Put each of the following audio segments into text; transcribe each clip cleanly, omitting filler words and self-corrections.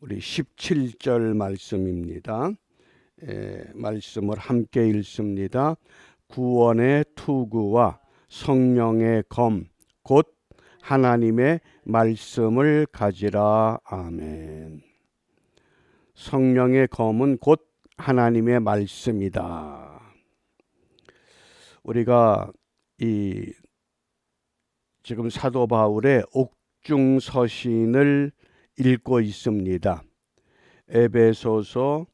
우리 17절 말씀입니다. 말씀을 함께 읽습니다. 구원의 투구와 성령의 검, 곧 하나님의 말씀을 가지라. 아멘. 성령의 검은 곧 하나님의 말씀이다. 우리가 지금 사도 바울의 옥중서신을 읽고 있습니다. 에베소서,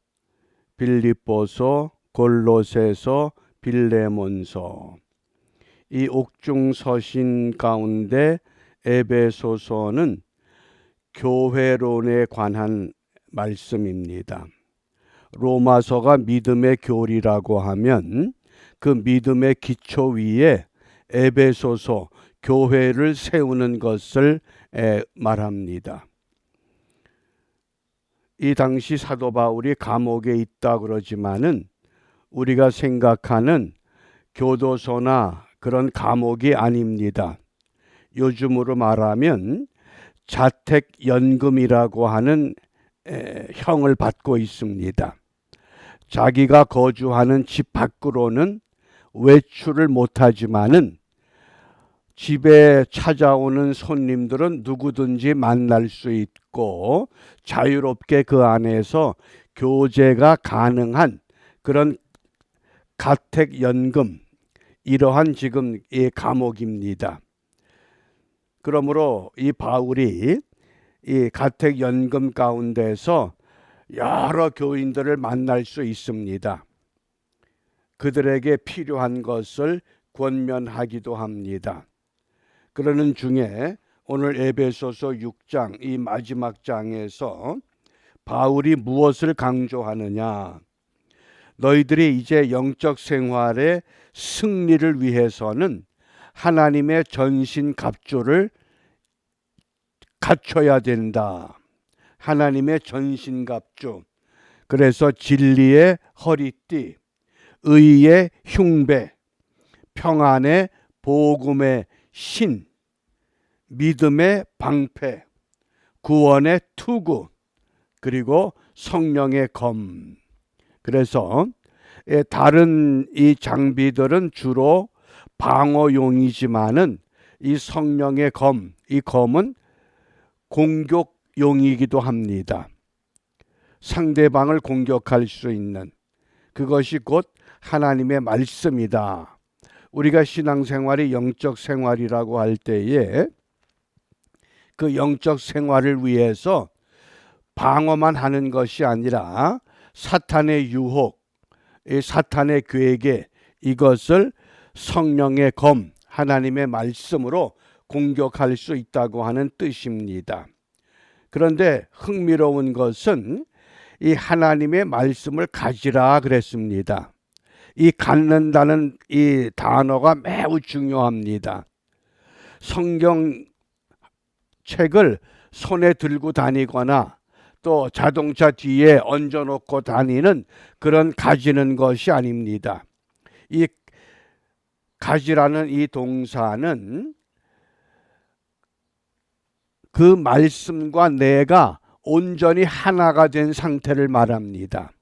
빌립보서, 골로새서, 빌레몬서. 이 옥중서신 가운데 에베소서는 교회론에 관한 말씀입니다. 로마서가 믿음의 교리라고 하면 그 믿음의 기초 위에 에베소서 교회를 세우는 것을 말합니다. 이 당시 사도 바울이 감옥에 있다 그러지만은 우리가 생각하는 교도소나 그런 감옥이 아닙니다. 요즘으로 말하면 자택연금이라고 하는 형을 받고 있습니다. 자기가 거주하는 집 밖으로는 외출을 못하지만은 집에 찾아오는 손님들은 누구든지 만날 수 있고 자유롭게 그 안에서 교제가 가능한 그런 가택연금, 이러한 지금 이 감옥입니다. 그러므로 이 바울이 이 가택연금 가운데서 여러 교인들을 만날 수 있습니다. 그들에게 필요한 것을 권면하기도 합니다. 그러는 중에 오늘 에베소서 6장 이 마지막 장에서 바울이 무엇을 강조하느냐? 너희들이 이제 영적 생활의 승리를 위해서는 하나님의 전신갑주를 갖춰야 된다. 하나님의 전신갑주. 그래서 진리의 허리띠, 의의 흉배, 평안의 복음의 신, 믿음의 방패, 구원의 투구, 그리고 성령의 검. 그래서 다른 이 장비들은 주로 방어용이지만은 이 성령의 검, 이 검은 공격용이기도 합니다. 상대방을 공격할 수 있는 그것이 곧 하나님의 말씀이다. 우리가 신앙생활이 영적 생활이라고 할 때에 그 영적 생활을 위해서 방어만 하는 것이 아니라 사탄의 유혹, 사탄의 괴계, 이것을 성령의 검, 하나님의 말씀으로 공격할 수 있다고 하는 뜻입니다. 그런데 흥미로운 것은 이 하나님의 말씀을 가지라 그랬습니다. 이 갖는다는 이 단어가 매우 중요합니다. 성경책을 손에 들고 다니거나 또 자동차 뒤에 얹어놓고 다니는 그런 가지는 것이 아닙니다. 이 가지라는 이 동사는 그 말씀과 내가 온전히 하나가 된 상태를 말합니다.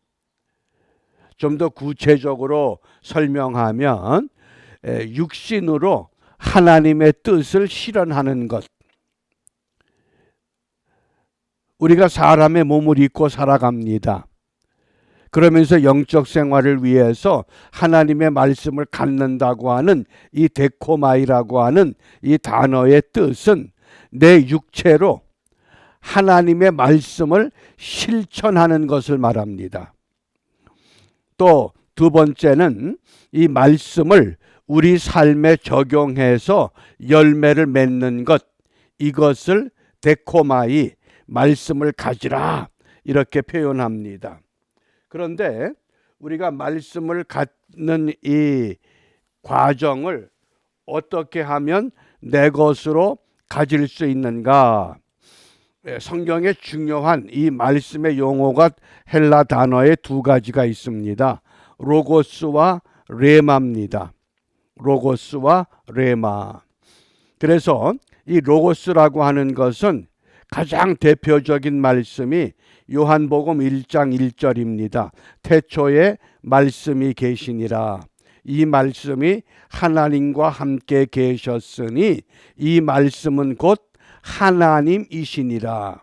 좀 더 구체적으로 설명하면 육신으로 하나님의 뜻을 실현하는 것. 우리가 사람의 몸을 입고 살아갑니다. 그러면서 영적 생활을 위해서 하나님의 말씀을 갖는다고 하는 이 데코마이라고 하는 이 단어의 뜻은 내 육체로 하나님의 말씀을 실천하는 것을 말합니다. 또 두 번째는 이 말씀을 우리 삶에 적용해서 열매를 맺는 것, 이것을 데코마이, 말씀을 가지라, 이렇게 표현합니다. 그런데 우리가 말씀을 갖는 이 과정을 어떻게 하면 내 것으로 가질 수 있는가? 성경에 중요한 이 말씀의 용어가 헬라 단어에 두 가지가 있습니다. 로고스와 레마입니다. 로고스와 레마. 그래서 이 로고스라고 하는 것은 가장 대표적인 말씀이 요한복음 1장 1절입니다. 태초에 말씀이 계시니라. 이 말씀이 하나님과 함께 계셨으니 이 말씀은 곧 하나님이시니라.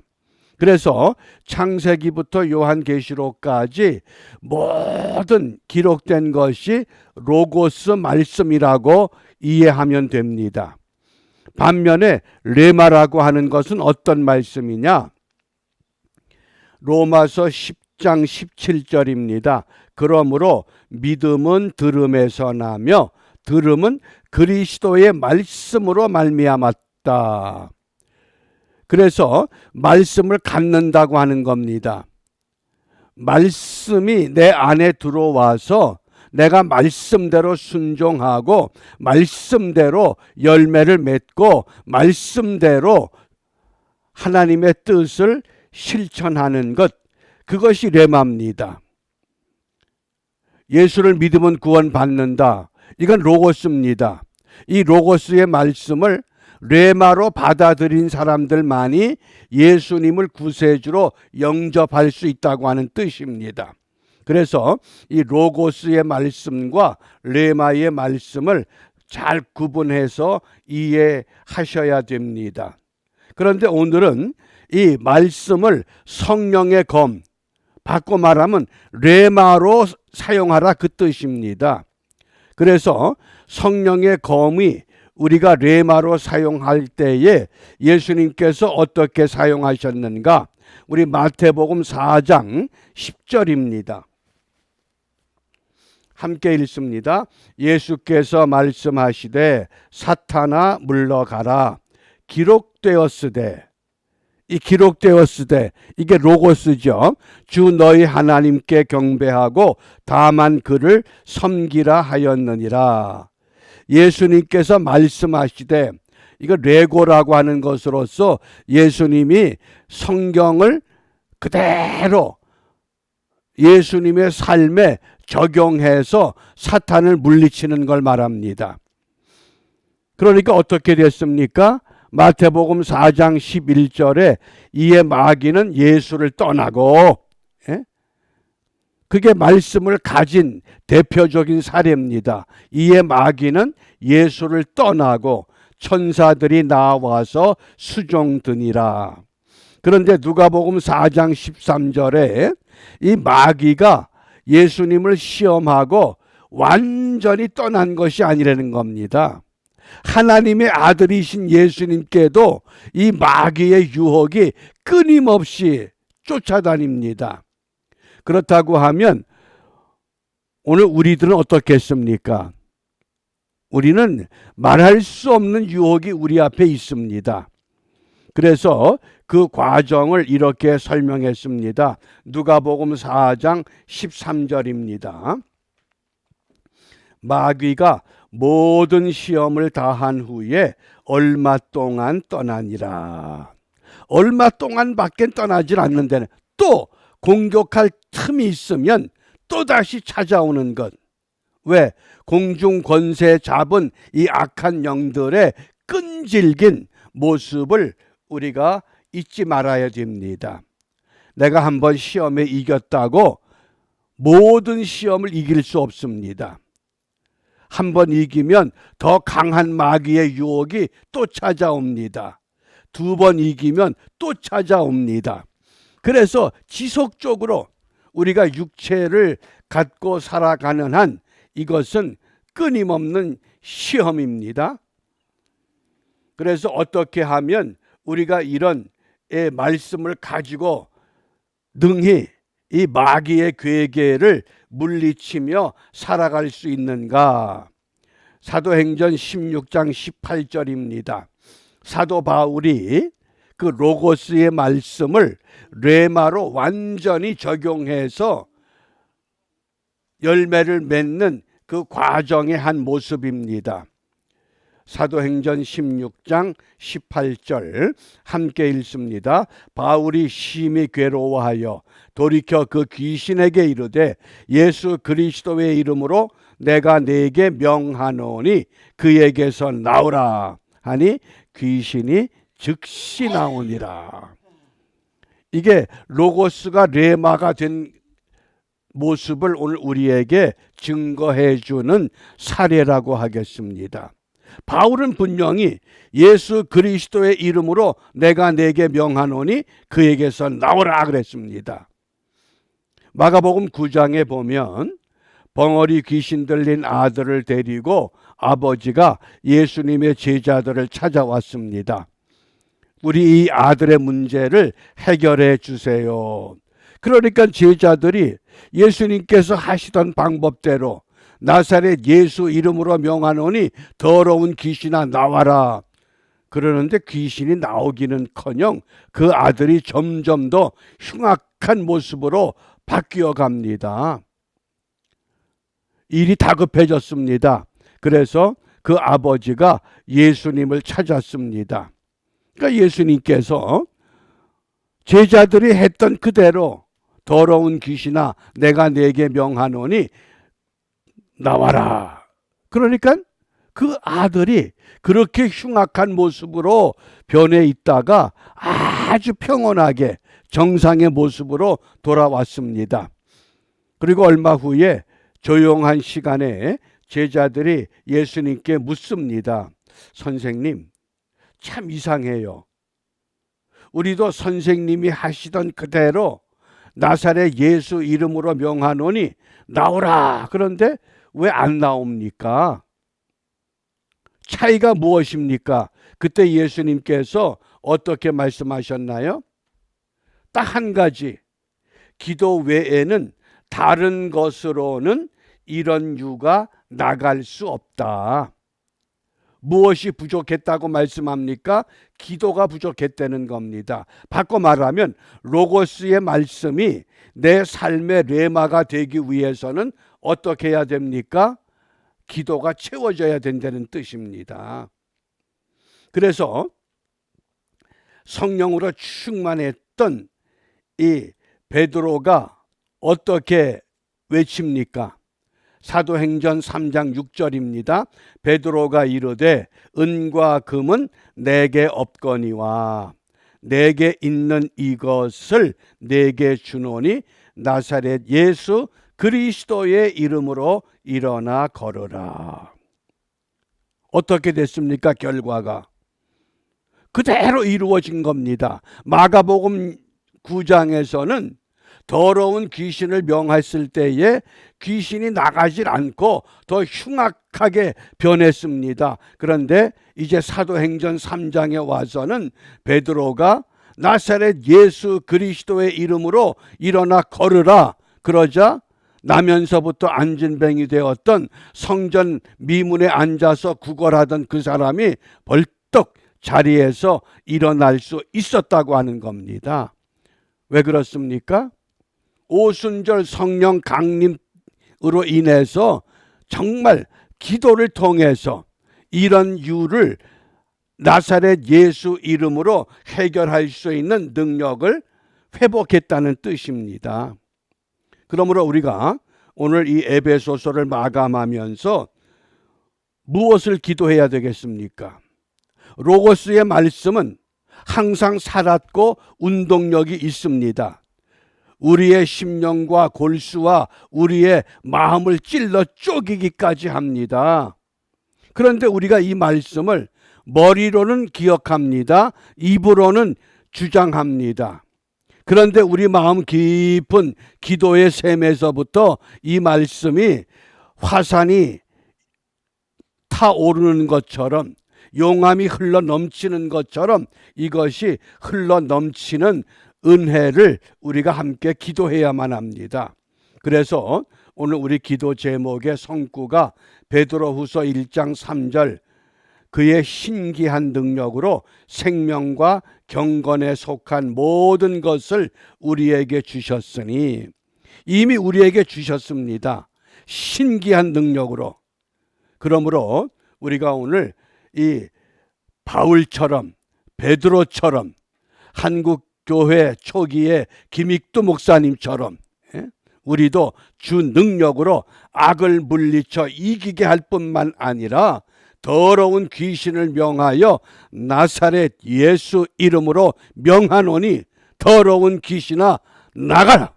그래서 창세기부터 요한계시록까지 모든 기록된 것이 로고스 말씀이라고 이해하면 됩니다. 반면에 레마라고 하는 것은 어떤 말씀이냐? 로마서 10장 17절입니다. 그러므로 믿음은 들음에서 나며 들음은 그리스도의 말씀으로 말미암았다. 그래서 말씀을 갖는다고 하는 겁니다. 말씀이 내 안에 들어와서 내가 말씀대로 순종하고 말씀대로 열매를 맺고 말씀대로 하나님의 뜻을 실천하는 것, 그것이 레마입니다. 예수를 믿으면 구원받는다. 이건 로고스입니다. 이 로고스의 말씀을 레마로 받아들인 사람들만이 예수님을 구세주로 영접할 수 있다고 하는 뜻입니다. 그래서 이 로고스의 말씀과 레마의 말씀을 잘 구분해서 이해하셔야 됩니다. 그런데 오늘은 이 말씀을 성령의 검, 바꿔 말하면 레마로 사용하라 그 뜻입니다. 그래서 성령의 검이 우리가 레마로 사용할 때에 예수님께서 어떻게 사용하셨는가? 우리 마태복음 4장 10절입니다. 함께 읽습니다. 예수께서 말씀하시되 사탄아 물러가라. 기록되었으되, 이 기록되었으되 이게 로고스죠. 주 너희 하나님께 경배하고 다만 그를 섬기라 하였느니라. 예수님께서 말씀하시되, 이거 레고라고 하는 것으로서 예수님이 성경을 그대로 예수님의 삶에 적용해서 사탄을 물리치는 걸 말합니다. 그러니까 어떻게 됐습니까? 마태복음 4장 11절에 이에 마귀는 예수를 떠나고, 그게 말씀을 가진 대표적인 사례입니다. 이에 마귀는 예수를 떠나고 천사들이 나와서 수종드니라. 그런데 누가복음 4장 13절에 이 마귀가 예수님을 시험하고 완전히 떠난 것이 아니라는 겁니다. 하나님의 아들이신 예수님께도 이 마귀의 유혹이 끊임없이 쫓아다닙니다. 그렇다고 하면 오늘 우리들은 어떻겠습니까? 우리는 말할 수 없는 유혹이 우리 앞에 있습니다. 그래서 그 과정을 이렇게 설명했습니다. 누가복음 4장 13절입니다. 마귀가 모든 시험을 다한 후에 얼마 동안 떠나니라. 얼마 동안밖에 떠나질 않는데 또 공격할 틈이 있으면 또다시 찾아오는 것. 왜? 공중 권세 잡은 이 악한 영들의 끈질긴 모습을 우리가 잊지 말아야 됩니다. 내가 한번 시험에 이겼다고 모든 시험을 이길 수 없습니다. 한번 이기면 더 강한 마귀의 유혹이 또 찾아옵니다. 두 번 이기면 또 찾아옵니다. 그래서 지속적으로 우리가 육체를 갖고 살아가는 한 이것은 끊임없는 시험입니다. 그래서 어떻게 하면 우리가 이런 말씀을 가지고 능히 이 마귀의 괴계를 물리치며 살아갈 수 있는가? 사도행전 16장 18절입니다. 사도 바울이 그 로고스의 말씀을 레마로 완전히 적용해서 열매를 맺는 그 과정의 한 모습입니다. 사도행전 16장 18절 함께 읽습니다. 바울이 심히 괴로워하여 돌이켜 그 귀신에게 이르되 예수 그리스도의 이름으로 내가 네게 명하노니 그에게서 나오라 하니 귀신이 즉시 나오니라. 이게 로고스가 레마가 된 모습을 오늘 우리에게 증거해 주는 사례라고 하겠습니다. 바울은 분명히 예수 그리스도의 이름으로 내가 네게 명하노니 그에게서 나오라 그랬습니다. 마가복음 9장에 보면 벙어리 귀신 들린 아들을 데리고 아버지가 예수님의 제자들을 찾아왔습니다. 우리 이 아들의 문제를 해결해 주세요. 그러니까 제자들이 예수님께서 하시던 방법대로 나사렛 예수 이름으로 명하노니 더러운 귀신아 나와라. 그러는데 귀신이 나오기는커녕 그 아들이 점점 더 흉악한 모습으로 바뀌어 갑니다. 일이 다급해졌습니다. 그래서 그 아버지가 예수님을 찾았습니다. 그러니까 예수님께서 제자들이 했던 그대로 더러운 귀신아 내가 네게 명하노니 나와라. 그러니까 그 아들이 그렇게 흉악한 모습으로 변해 있다가 아주 평온하게 정상의 모습으로 돌아왔습니다. 그리고 얼마 후에 조용한 시간에 제자들이 예수님께 묻습니다. 선생님, 참 이상해요. 우리도 선생님이 하시던 그대로 나사렛 예수 이름으로 명하노니 나오라. 그런데 왜 안 나옵니까? 차이가 무엇입니까? 그때 예수님께서 어떻게 말씀하셨나요? 딱 한 가지. 기도 외에는 다른 것으로는 이런 유가 나갈 수 없다. 무엇이 부족했다고 말씀합니까? 기도가 부족했다는 겁니다. 바꿔 말하면 로고스의 말씀이 내 삶의 레마가 되기 위해서는 어떻게 해야 됩니까? 기도가 채워져야 된다는 뜻입니다. 그래서 성령으로 충만했던 이 베드로가 어떻게 외칩니까? 사도행전 3장 6절입니다. 베드로가 이르되 은과 금은 내게 없거니와 내게 있는 이것을 내게 주노니 나사렛 예수 그리스도의 이름으로 일어나 걸으라. 어떻게 됐습니까? 결과가 그대로 이루어진 겁니다. 마가복음 9장에서는 더러운 귀신을 명했을 때에 귀신이 나가질 않고 더 흉악하게 변했습니다. 그런데 이제 사도행전 3장에 와서는 베드로가 나사렛 예수 그리스도의 이름으로 일어나 걸으라 그러자 나면서부터 안진뱅이 되었던 성전 미문에 앉아서 구걸하던 그 사람이 벌떡 자리에서 일어날 수 있었다고 하는 겁니다. 왜 그렇습니까? 오순절 성령 강림으로 인해서 정말 기도를 통해서 이런 유를 나사렛 예수 이름으로 해결할 수 있는 능력을 회복했다는 뜻입니다. 그러므로 우리가 오늘 이 에베소서를 마감하면서 무엇을 기도해야 되겠습니까? 로고스의 말씀은 항상 살았고 운동력이 있습니다. 우리의 심령과 골수와 우리의 마음을 찔러 쪼개기까지 합니다. 그런데 우리가 이 말씀을 머리로는 기억합니다. 입으로는 주장합니다. 그런데 우리 마음 깊은 기도의 샘에서부터 이 말씀이 화산이 타오르는 것처럼 용암이 흘러 넘치는 것처럼 이것이 흘러 넘치는 은혜를 우리가 함께 기도해야만 합니다. 그래서 오늘 우리 기도 제목의 성구가 베드로후서 1장 3절 그의 신기한 능력으로 생명과 경건에 속한 모든 것을 우리에게 주셨으니 이미 우리에게 주셨습니다. 신기한 능력으로. 그러므로 우리가 오늘 이 바울처럼 베드로처럼 한국 교회 초기에 김익두 목사님처럼 우리도 주 능력으로 악을 물리쳐 이기게 할 뿐만 아니라 더러운 귀신을 명하여 나사렛 예수 이름으로 명하노니 더러운 귀신아 나가라.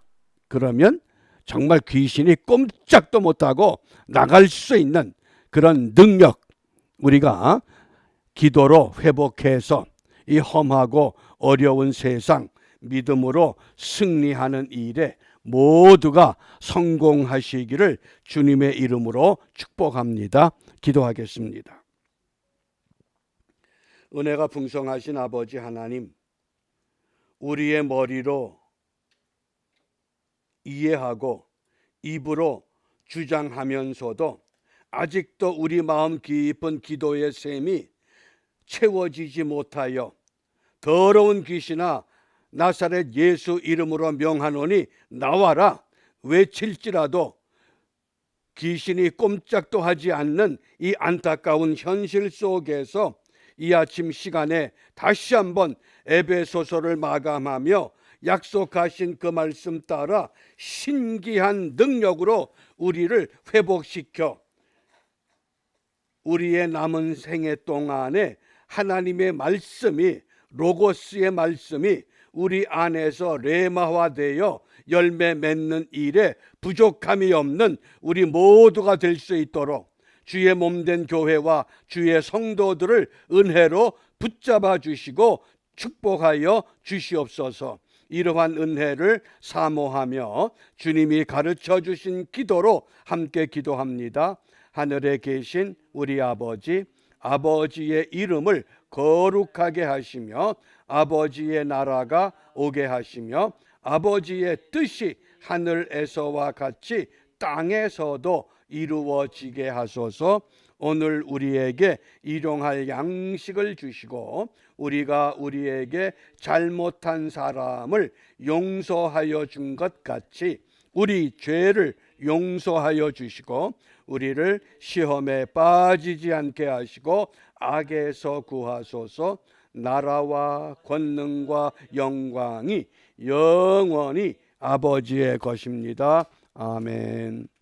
그러면 정말 귀신이 꼼짝도 못하고 나갈 수 있는 그런 능력, 우리가 기도로 회복해서 이 험하고 어려운 세상 믿음으로 승리하는 일에 모두가 성공하시기를 주님의 이름으로 축복합니다. 기도하겠습니다. 은혜가 풍성하신 아버지 하나님, 우리의 머리로 이해하고 입으로 주장하면서도 아직도 우리 마음 깊은 기도의 샘이 채워지지 못하여 더러운 귀신아 나사렛 예수 이름으로 명하노니 나와라 외칠지라도 귀신이 꼼짝도 하지 않는 이 안타까운 현실 속에서 이 아침 시간에 다시 한번 에베소서를 마감하며 약속하신 그 말씀 따라 신기한 능력으로 우리를 회복시켜 우리의 남은 생애 동안에 하나님의 말씀이, 로고스의 말씀이 우리 안에서 레마화되어 열매 맺는 일에 부족함이 없는 우리 모두가 될 수 있도록 주의 몸된 교회와 주의 성도들을 은혜로 붙잡아 주시고 축복하여 주시옵소서. 이러한 은혜를 사모하며 주님이 가르쳐 주신 기도로 함께 기도합니다. 하늘에 계신 우리 아버지, 아버지의 이름을 거룩하게 하시며 아버지의 나라가 오게 하시며 아버지의 뜻이 하늘에서와 같이 땅에서도 이루어지게 하소서. 오늘 우리에게 일용할 양식을 주시고 우리가 우리에게 잘못한 사람을 용서하여 준 것 같이 우리 죄를 용서하여 주시고 우리를 시험에 빠지지 않게 하시고 악에서 구하소서. 나라와 권능과 영광이 영원히 아버지의 것입니다. 아멘.